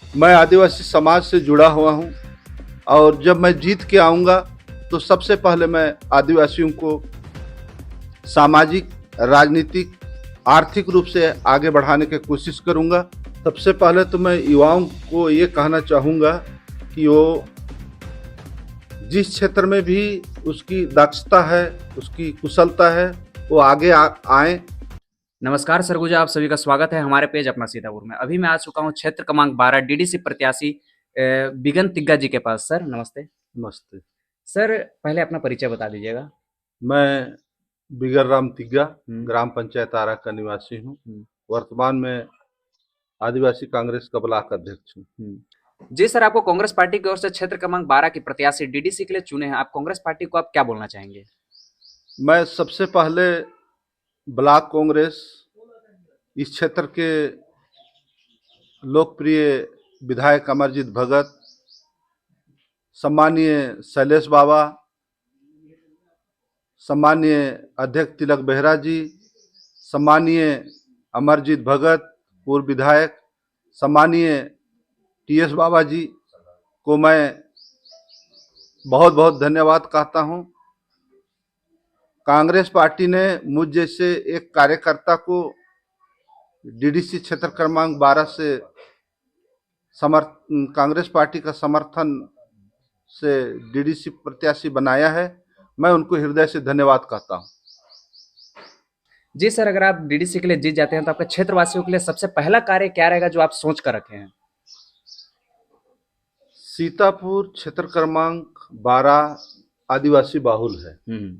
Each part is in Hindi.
मैं आदिवासी समाज से जुड़ा हुआ हूँ और जब मैं जीत के आऊँगा तो सबसे पहले मैं आदिवासियों को सामाजिक, राजनीतिक, आर्थिक रूप से आगे बढ़ाने की कोशिश करूँगा। सबसे पहले तो मैं युवाओं को ये कहना चाहूँगा कि वो जिस क्षेत्र में भी उसकी दक्षता है, उसकी कुशलता है, वो आगे आएँ। नमस्कार सरगुजा, आप सभी का स्वागत है हमारे पेज अपना सीतापुर में। अभी मैं आ चुका हूँ क्षेत्र क्रमांक 12 डीडीसी प्रत्याशी बिगन तिग्गा जी के पास। सर नमस्ते। नमस्ते। सर पहले अपना परिचय बता दीजिएगा। मैं बिगर राम तिग्गा हम्म, ग्राम पंचायत आरा का निवासी हूँ। हम्म, वर्तमान में आदिवासी कांग्रेस का ब्लॉक अध्यक्ष हूँ। जी सर, आपको कांग्रेस पार्टी की ओर से क्षेत्र क्रमांक 12 की प्रत्याशी डीडीसी के लिए चुने हैं। आप कांग्रेस पार्टी को आप क्या बोलना चाहेंगे? मैं सबसे पहले ब्लॉक कांग्रेस इस क्षेत्र के लोकप्रिय विधायक अमरजीत भगत, सम्मानीय शैलेश बाबा, सम्मानीय अध्यक्ष तिलक बेहरा जी, सम्मानीय अमरजीत भगत पूर्व विधायक, सम्मानीय टीएस बाबा जी को मैं बहुत बहुत धन्यवाद कहता हूं। कांग्रेस पार्टी ने मुझ जैसे एक कार्यकर्ता को डीडीसी क्षेत्र क्रमांक 12 से कांग्रेस पार्टी का समर्थन से डीडीसी प्रत्याशी बनाया है। मैं उनको हृदय से धन्यवाद कहता हूं। जी सर, अगर आप डीडीसी के लिए जीत जाते हैं तो आपके क्षेत्रवासियों के लिए सबसे पहला कार्य क्या रहेगा जो आप सोच कर रखे हैं? सीतापुर क्षेत्र क्रमांक 12 आदिवासी बाहुल है। हम्म,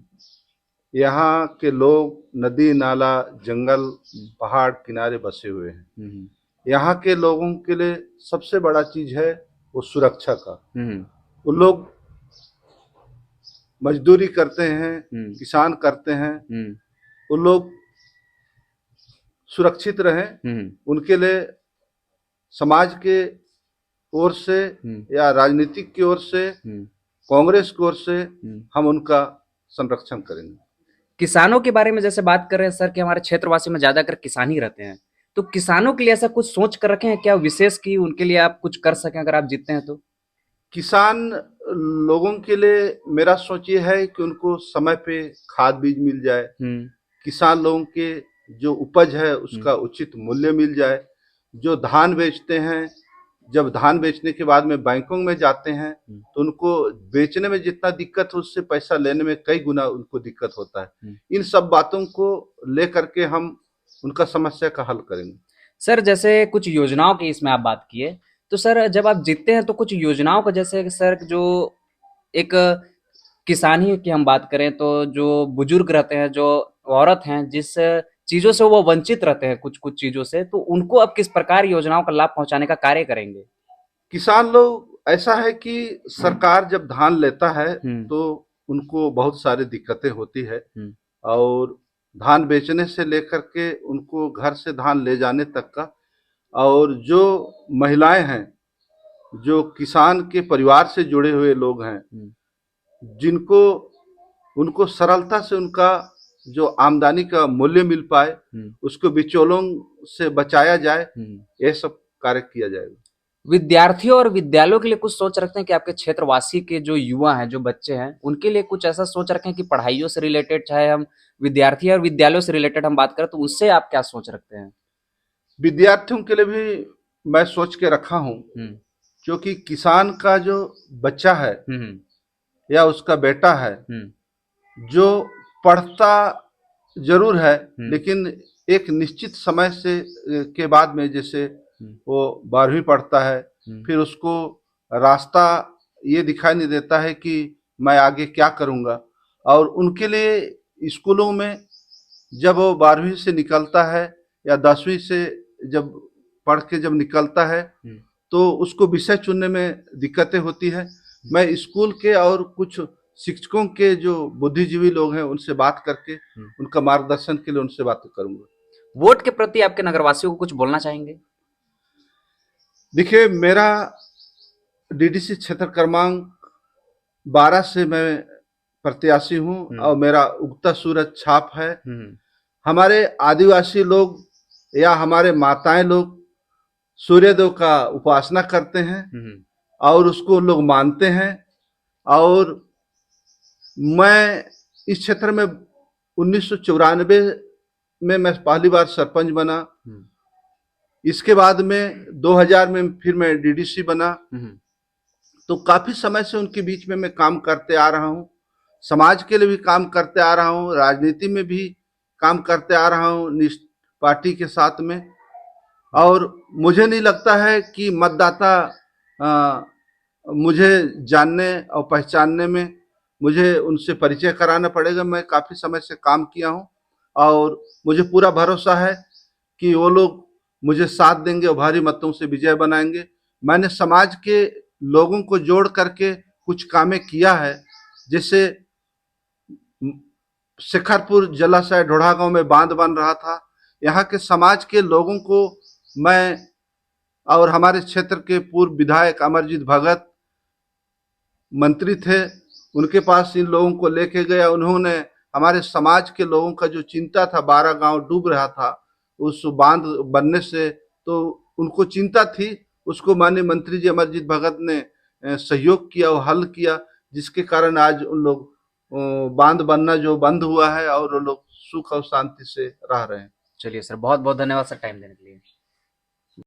यहाँ के लोग नदी नाला जंगल पहाड़ किनारे बसे हुए हैं। हम्म, यहाँ के लोगों के लिए सबसे बड़ा चीज है वो सुरक्षा का। हम्म, वो लोग मजदूरी करते हैं, हम्म, किसान करते हैं, हम्म, वो लोग सुरक्षित रहें, हम्म, उनके लिए समाज के ओर से हम्म, या राजनीतिक की ओर से, हम्म, कांग्रेस की ओर से हम्म। हम उनका संरक्षण करेंगे। किसानों के बारे में जैसे बात कर रहे हैं सर कि हमारे क्षेत्रवासी में ज्यादातर किसान ही रहते हैं, तो किसानों के लिए ऐसा कुछ सोच कर रखे हैं क्या विशेष कि उनके लिए आप कुछ कर सकें अगर आप जीतते हैं तो? किसान लोगों के लिए मेरा सोच ये है कि उनको समय पे खाद बीज मिल जाए, हम्म, किसान लोगों के जो उपज है हम्म, उसका उचित मूल्य मिल जाए। जो धान बेचते हैं, जब धान बेचने के बाद में बैंकों में जाते हैं हम्म, तो उनको बेचने में जितना दिक्कत है उससे पैसा लेने में कई गुना उनको दिक्कत होता है। हम्म। इन सब बातों को लेकर के हम उनका समस्या का हल करेंगे। सर जैसे कुछ योजनाओं की इसमें आप बात किए, तो सर जब आप जीतते हैं तो कुछ योजनाओं का जैसे सर जो एक किसानी की हम बात करें तो जो बुजुर्ग रहते हैं, जो औरत हैं, जिस चीजों से वो वंचित रहते हैं कुछ कुछ चीजों से, तो उनको अब किस प्रकार योजनाओं का लाभ पहुंचाने का कार्य करेंगे? किसान लोग ऐसा है कि सरकार जब धान लेता है हम्म, तो उनको बहुत सारी दिक्कतें होती है हम्म, और धान बेचने से लेकर के उनको घर से धान ले जाने तक का। और जो महिलाएं हैं, जो किसान के परिवार से जुड़े हुए लोग हैं, हम्म, जिनको उनको सरलता से उनका जो आमदनी का मूल्य मिल पाए, हम्म, उसको बिचौलों से बचाया जाए, हम्म। ये सब कार्य किया जाएगा। विद्यार्थियों और विद्यालयों के लिए कुछ सोच रखते हैं कि आपके क्षेत्रवासी के जो युवा हैं, जो बच्चे हैं, उनके लिए कुछ ऐसा सोच रखें कि पढ़ाइयों से रिलेटेड, चाहे हम विद्यार्थी और विद्यालयों से रिलेटेड हम बात करें, तो उससे आप क्या सोच रखते हैं? विद्यार्थियों के लिए भी मैं सोच के रखा हूँ, हम्म, क्योंकि किसान का जो बच्चा है हम्म, या उसका बेटा है, हम्म, जो पढ़ता जरूर है हम्म, लेकिन एक निश्चित समय से के बाद में, जैसे हम्म, वो 12वीं पढ़ता है, हम्म, फिर उसको रास्ता ये दिखाई नहीं देता है कि मैं आगे क्या करूँगा। और उनके लिए स्कूलों में जब वो 12वीं से निकलता है या 10वीं से जब पढ़ के जब निकलता है हम्म, तो उसको विषय चुनने में दिक्कतें होती है। मैं स्कूल के और कुछ शिक्षकों के जो बुद्धिजीवी लोग हैं उनसे बात करके हम्म। उनका मार्गदर्शन के लिए उनसे बात करूंगा। वोट के प्रति आपके नगरवासियों को कुछ बोलना चाहेंगे? देखिए, मेरा डीडीसी क्षेत्र क्रमांक 12 से मैं प्रत्याशी हूं हम्म, और मेरा उगता सूरज छाप है। हम्म, हमारे आदिवासी लोग या हमारे माताएं लोग सूर्यदेव का उपासना करते हैं और उसको लोग मानते हैं। और मैं इस क्षेत्र में 1994 में मैं पहली बार सरपंच बना। इसके बाद में 2000 में फिर मैं डीडीसी बना। तो काफी समय से उनके बीच में मैं काम करते आ रहा हूँ, समाज के लिए भी काम करते आ रहा हूँ, राजनीति में भी काम करते आ रहा हूँ पार्टी के साथ में। और मुझे नहीं लगता है कि मतदाता मुझे जानने और पहचानने में मुझे उनसे परिचय कराना पड़ेगा। मैं काफी समय से काम किया हूँ और मुझे पूरा भरोसा है कि वो लोग मुझे साथ देंगे और भारी मतों से विजय बनाएंगे। मैंने समाज के लोगों को जोड़ करके कुछ कामें किया है, जैसे शिखरपुर जलाशय ढोढ़ा गांव में बांध बन रहा था। यहाँ के समाज के लोगों को मैं और हमारे क्षेत्र के पूर्व विधायक अमरजीत भगत मंत्री थे, उनके पास इन लोगों को लेके गया। उन्होंने हमारे समाज के लोगों का जो चिंता था, 12 गांव डूब रहा था उस बांध बनने से, तो उनको चिंता थी, उसको माननीय मंत्री जी अमरजीत भगत ने सहयोग किया और हल किया, जिसके कारण आज उन लोग बांध बनना जो बंद हुआ है और वो लोग सुख और शांति से रह रहे हैं। चलिए सर, बहुत बहुत धन्यवाद सर टाइम देने के लिए।